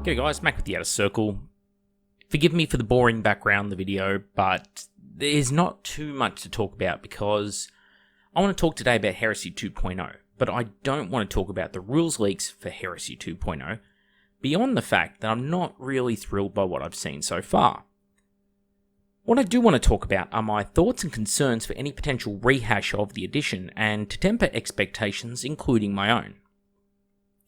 G'day guys, Mac with the Outer Circle. Forgive me for the boring background of the video, but there's not too much to talk about because I want to talk today about Heresy 2.0, but I don't want to talk about the rules leaks for Heresy 2.0, beyond the fact that I'm not really thrilled by what I've seen so far. What I do want to talk about are my thoughts and concerns for any potential rehash of the edition, and to temper expectations, including my own.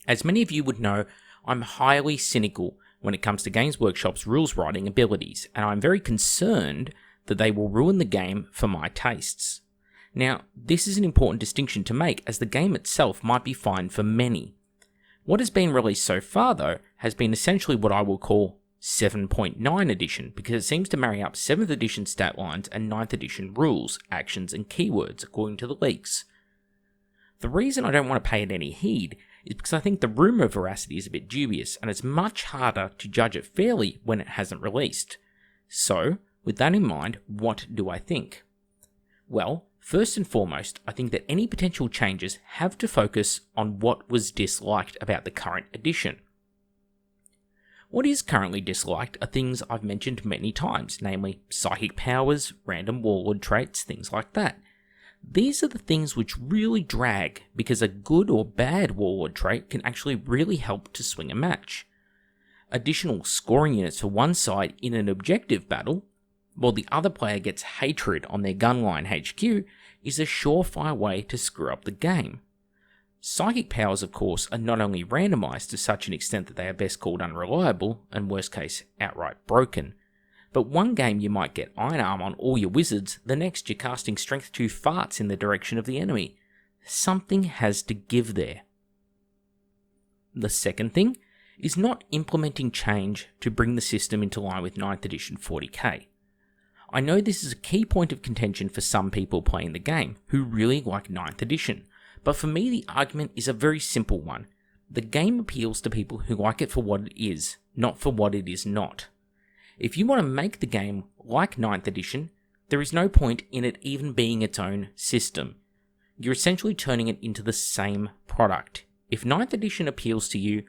As many of you would know, I'm highly cynical when it comes to Games Workshop's rules writing abilities, and I'm very concerned that they will ruin the game for my tastes. Now, this is an important distinction to make, as the game itself might be fine for many. What has been released so far, though, has been essentially what I will call 7.9 edition, because it seems to marry up 7th edition stat lines and 9th edition rules, actions, and keywords, according to the leaks. The reason I don't want to pay it any heed is because I think the rumour veracity is a bit dubious, and it's much harder to judge it fairly when it hasn't released. So, with that in mind, what do I think? Well, first and foremost, I think that any potential changes have to focus on what was disliked about the current edition. What is currently disliked are things I've mentioned many times, namely psychic powers, random warlord traits, things like that. These are the things which really drag, because a good or bad warlord trait can actually really help to swing a match. Additional scoring units for one side in an objective battle, while the other player gets hatred on their gunline HQ, is a surefire way to screw up the game. Psychic powers, of course, are not only randomised to such an extent that they are best called unreliable, and worst case, outright broken, but one game you might get Iron Arm on all your wizards, the next you're casting Strength 2 farts in the direction of the enemy. Something has to give there. The second thing is not implementing change to bring the system into line with 9th edition 40k. I know this is a key point of contention for some people playing the game, who really like 9th edition, but for me the argument is a very simple one. The game appeals to people who like it for what it is, not for what it is not. If you want to make the game like 9th edition, there is no point in it even being its own system. You're essentially turning it into the same product. If 9th edition appeals to you,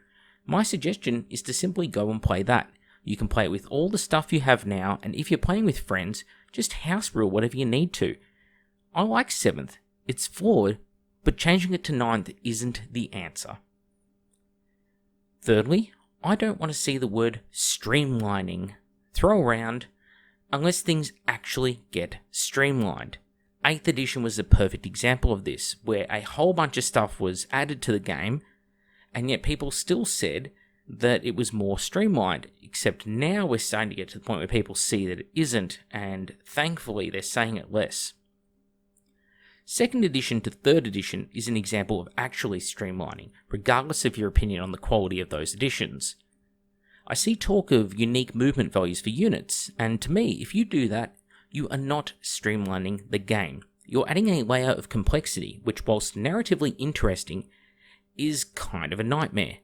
my suggestion is to simply go and play that. You can play it with all the stuff you have now, and if you're playing with friends, just house rule whatever you need to. I like 7th, it's flawed, but changing it to 9th isn't the answer. Thirdly, I don't want to see the word streamlining throw around unless things actually get streamlined. 8th edition was a perfect example of this, where a whole bunch of stuff was added to the game, and yet people still said that it was more streamlined, except now we're starting to get to the point where people see that it isn't, and thankfully they're saying it less. 2nd edition to 3rd edition is an example of actually streamlining, regardless of your opinion on the quality of those editions. I see talk of unique movement values for units, and to me, if you do that, you are not streamlining the game. You're adding a layer of complexity, which, whilst narratively interesting, is kind of a nightmare.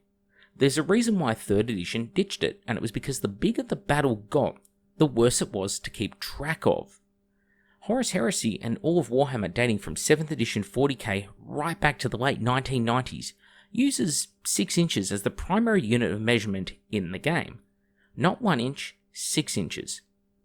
There's a reason why 3rd edition ditched it, and it was because the bigger the battle got, the worse it was to keep track of. Horus Heresy and all of Warhammer dating from 7th edition 40k right back to the late 1990s uses 6 inches as the primary unit of measurement in the game. Not 1 inch, 6 inches.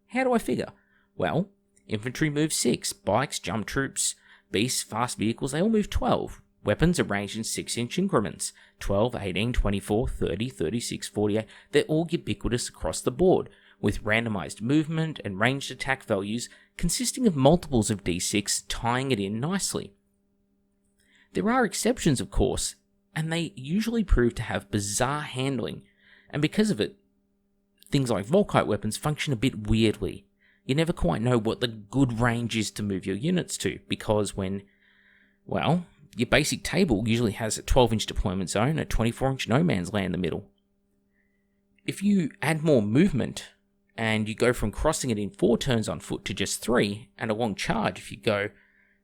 How do I figure? Well, infantry moves 6, bikes, jump troops, beasts, fast vehicles, they all move 12. Weapons are ranged in 6-inch increments, 12, 18, 24, 30, 36, 48, they're all ubiquitous across the board, with randomized movement and ranged attack values consisting of multiples of d6 tying it in nicely. There are exceptions, of course, and they usually prove to have bizarre handling, and because of it, things like Volkite weapons function a bit weirdly. You never quite know what the good range is to move your units to, because your basic table usually has a 12-inch deployment zone, a 24-inch no man's land in the middle. If you add more movement, and you go from crossing it in 4 turns on foot to just 3, and a long charge if you go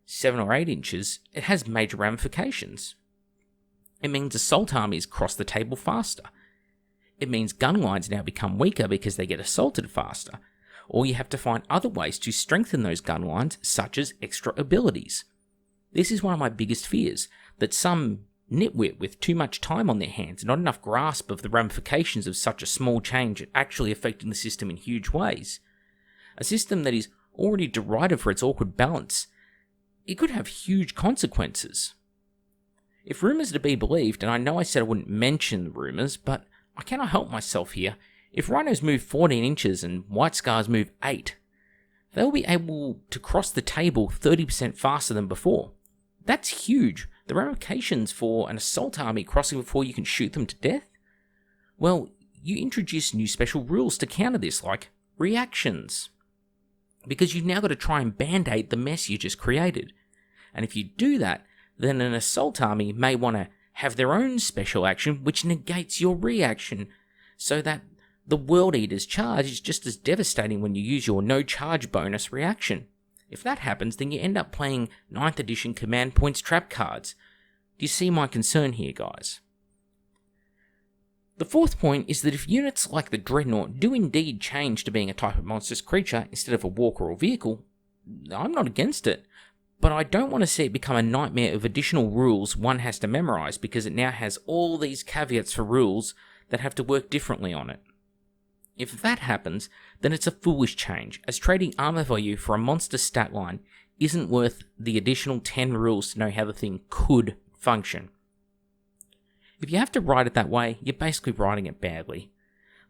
7 or 8 inches, it has major ramifications. It means assault armies cross the table faster. It means gun lines now become weaker because they get assaulted faster, or you have to find other ways to strengthen those gun lines, such as extra abilities. This is one of my biggest fears, that some nitwit with too much time on their hands and not enough grasp of the ramifications of such a small change actually affecting the system in huge ways. A system that is already derided for its awkward balance, it could have huge consequences. If rumours are to be believed, and I know I said I wouldn't mention the rumours, but I cannot help myself here, if rhinos move 14 inches and white scars move 8, they'll be able to cross the table 30% faster than before. That's huge. The ramifications for an assault army crossing before you can shoot them to death? Well, you introduce new special rules to counter this, like reactions. Because you've now got to try and band-aid the mess you just created. And if you do that, then an assault army may want to have their own special action which negates your reaction, so that the World Eater's charge is just as devastating when you use your no charge bonus reaction. If that happens, then you end up playing 9th edition command points trap cards. Do you see my concern here, guys? The fourth point is that if units like the Dreadnought do indeed change to being a type of monstrous creature instead of a walker or vehicle, I'm not against it. But I don't want to see it become a nightmare of additional rules one has to memorize, because it now has all these caveats for rules that have to work differently on it. If that happens, then it's a foolish change, as trading armor value for a monster stat line isn't worth the additional 10 rules to know how the thing could function. If you have to write it that way, you're basically writing it badly.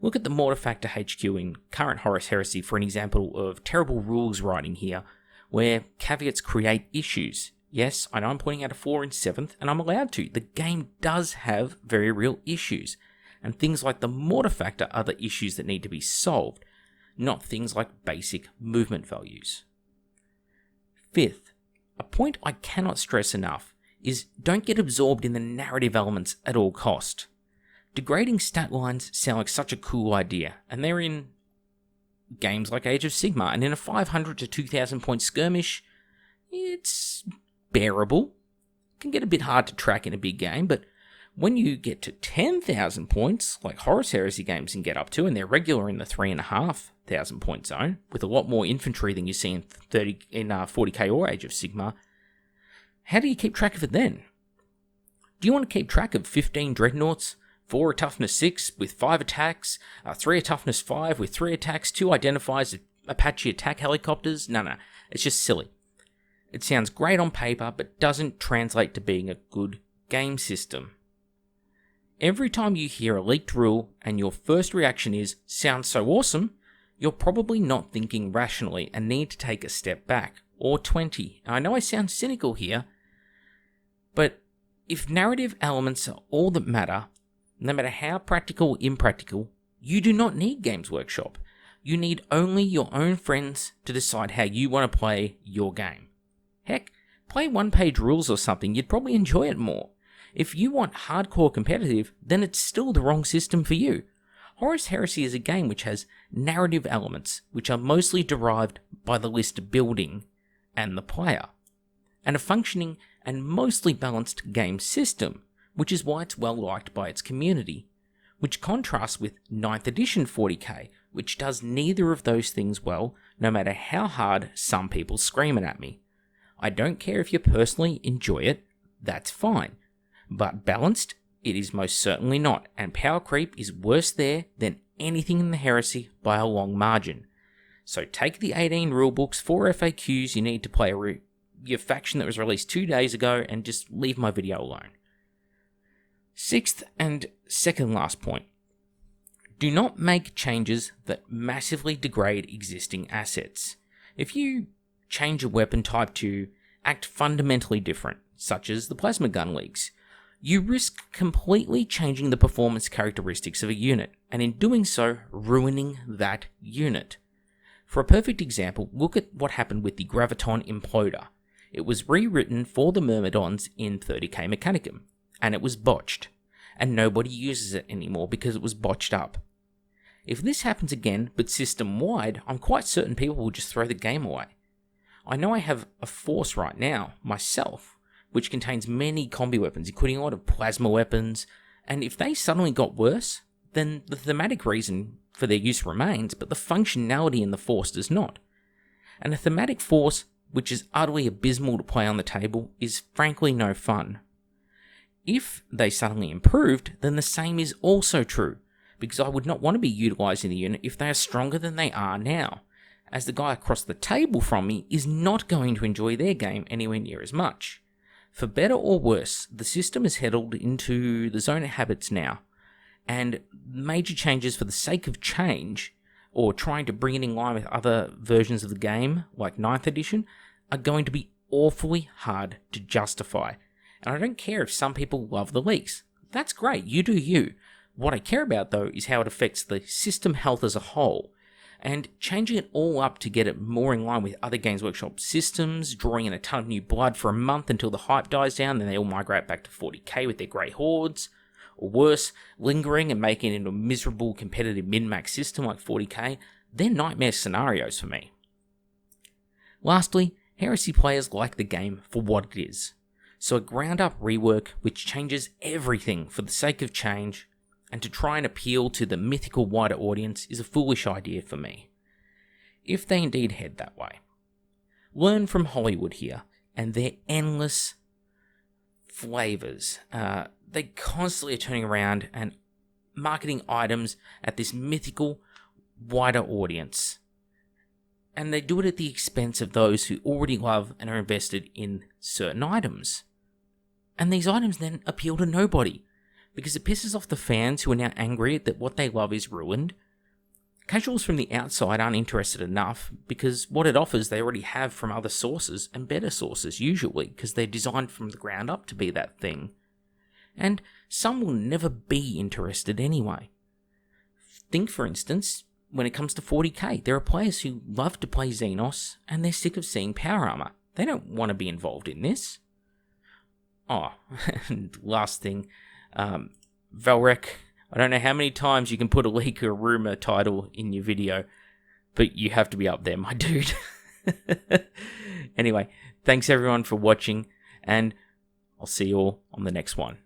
Look at the Mortifactor HQ in current Horus Heresy for an example of terrible rules writing here, where caveats create issues. Yes, I know I'm pointing out a flaw in 7th, and I'm allowed to. The game does have very real issues, and things like the Mortifactor are the issues that need to be solved, not things like basic movement values. Fifth, a point I cannot stress enough is don't get absorbed in the narrative elements at all cost. Degrading stat lines sound like such a cool idea, and they're in games like Age of Sigmar, and in a 500 to 2000 point skirmish, it's bearable. It can get a bit hard to track in a big game, but when you get to 10,000 points, like Horus Heresy games can get up to, and they're regular in the 3,500 point zone, with a lot more infantry than you see in 40k or Age of Sigmar, how do you keep track of it then? Do you want to keep track of 15 Dreadnoughts, 4 at toughness 6 with 5 attacks, 3 at toughness 5 with 3 attacks, 2 identifies Apache attack helicopters? No, it's just silly. It sounds great on paper, but doesn't translate to being a good game system. Every time you hear a leaked rule and your first reaction is, sounds so awesome, you're probably not thinking rationally and need to take a step back, or 20. I know I sound cynical here, but if narrative elements are all that matter, no matter how practical or impractical, you do not need Games Workshop. You need only your own friends to decide how you want to play your game. Heck, play one-page rules or something, you'd probably enjoy it more. If you want hardcore competitive, then it's still the wrong system for you. Horus Heresy is a game which has narrative elements, which are mostly derived by the list building and the player, and a functioning and mostly balanced game system, which is why it's well liked by its community, which contrasts with 9th edition 40k, which does neither of those things well, no matter how hard some people scream it at me. I don't care if you personally enjoy it, that's fine, but balanced, it is most certainly not, and power creep is worse there than anything in the Heresy by a long margin. So take the 18 rulebooks, 4 FAQs you need to play your faction that was released 2 days ago, and just leave my video alone. Sixth and second last point. Do not make changes that massively degrade existing assets. If you change a weapon type to act fundamentally different, such as the plasma gun leaks, you risk completely changing the performance characteristics of a unit, and in doing so, ruining that unit. For a perfect example, look at what happened with the Graviton Imploder. It was rewritten for the Myrmidons in 30k Mechanicum, and it was botched, and nobody uses it anymore because it was botched up. If this happens again, but system-wide, I'm quite certain people will just throw the game away. I know I have a force right now, myself, which contains many combi weapons, including a lot of plasma weapons, and if they suddenly got worse, then the thematic reason for their use remains, but the functionality in the force does not. And a thematic force which is utterly abysmal to play on the table is frankly no fun. If they suddenly improved, then the same is also true, because I would not want to be utilising the unit if they are stronger than they are now, as the guy across the table from me is not going to enjoy their game anywhere near as much. For better or worse, the system has headed into the zone of habits now, and major changes for the sake of change, or trying to bring it in line with other versions of the game, like 9th edition, are going to be awfully hard to justify. And I don't care if some people love the leaks. That's great, you do you. What I care about, though, is how it affects the system health as a whole. And changing it all up to get it more in line with other Games Workshop systems, drawing in a ton of new blood for a month until the hype dies down, then they all migrate back to 40k with their grey hordes. Or worse, lingering and making it into a miserable competitive min-max system like 40k, they're nightmare scenarios for me. Lastly, Heresy players like the game for what it is. So a ground-up rework which changes everything for the sake of change, and to try and appeal to the mythical wider audience is a foolish idea for me. If they indeed head that way. Learn from Hollywood here, and their endless flavours. They constantly are turning around and marketing items at this mythical, wider audience. And they do it at the expense of those who already love and are invested in certain items. And these items then appeal to nobody, because it pisses off the fans who are now angry that what they love is ruined. Casuals from the outside aren't interested enough, because what it offers they already have from other sources, and better sources usually, because they're designed from the ground up to be that thing. And some will never be interested anyway. Think, for instance, when it comes to 40k, there are players who love to play Xenos, and they're sick of seeing power armor. They don't want to be involved in this. Oh, and last thing, Valrek, I don't know how many times you can put a leak or rumor title in your video, but you have to be up there, my dude. Anyway, thanks everyone for watching, and I'll see you all on the next one.